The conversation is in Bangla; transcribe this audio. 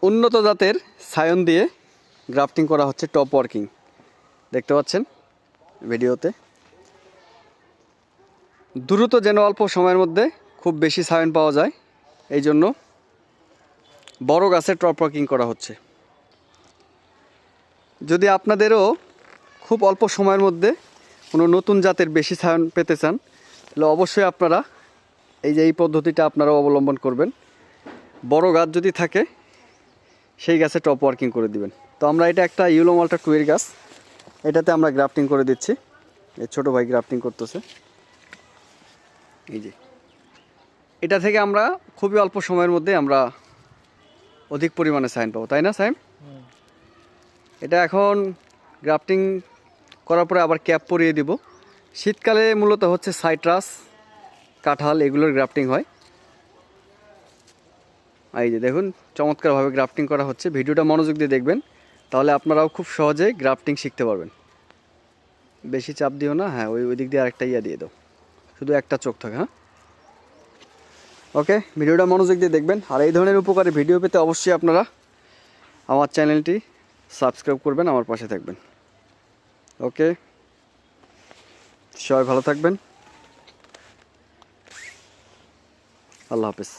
উন্নত জাতের সায়ন দিয়ে গ্রাফটিং করা হচ্ছে, টপ ওয়ার্কিং। দেখতে পাচ্ছেন ভিডিওতে। দ্রুত যেন অল্প সময়ের মধ্যে খুব বেশি সায়ন পাওয়া যায়, এই জন্য বড় গাছে টপ ওয়ার্কিং করা হচ্ছে। যদি আপনাদেরও খুব অল্প সময়ের মধ্যে কোনো নতুন জাতের বেশি সায়ন পেতে চান, তাহলে অবশ্যই আপনারা এই পদ্ধতিটা আপনারাও অবলম্বন করবেন। বড় গাছ যদি থাকে সেই গাছে টপ ওয়ার্কিং করে দিবেন। তো আমরা এটা একটা ইয়েলো মাল্টা 2 এর গাছ, এটাতে আমরা গ্রাফটিং করে দিচ্ছি। এই ছোটো ভাই গ্রাফটিং করতেছে। এই যে এটা থেকে আমরা খুবই অল্প সময়ের মধ্যে আমরা অধিক পরিমাণে সাইন পাবো, তাই না সাইম? এটা এখন গ্রাফটিং করার পরে আবার ক্যাপ পরিয়ে দিব। শীতকালে মূলত হচ্ছে সাইট্রাস, কাঁঠাল এগুলোর গ্রাফটিং হয়। এই যে দেখুন চমৎকারভাবে গ্রাফটিং করা হচ্ছে। ভিডিওটা মনোযোগ দিয়ে দেখবেন, তাহলে আপনারাও খুব সহজে গ্রাফটিং শিখতে পারবেন। বেশি চাপ দিও না। হ্যাঁ, ওই দিক দিয়ে আরেকটা ইয়া দিয়ে দাও, শুধু একটা চোখ থাকে। হ্যাঁ, ওকে, ভিডিওটা মনোযোগ দিয়ে দেখবেন। আর এই ধরনের উপকারী ভিডিও পেতে অবশ্যই আপনারা আমার চ্যানেলটি সাবস্ক্রাইব করবেন, আমার পাশে থাকবেন। ওকে, সবাই ভালো থাকবেন। আল্লাহ হাফেজ।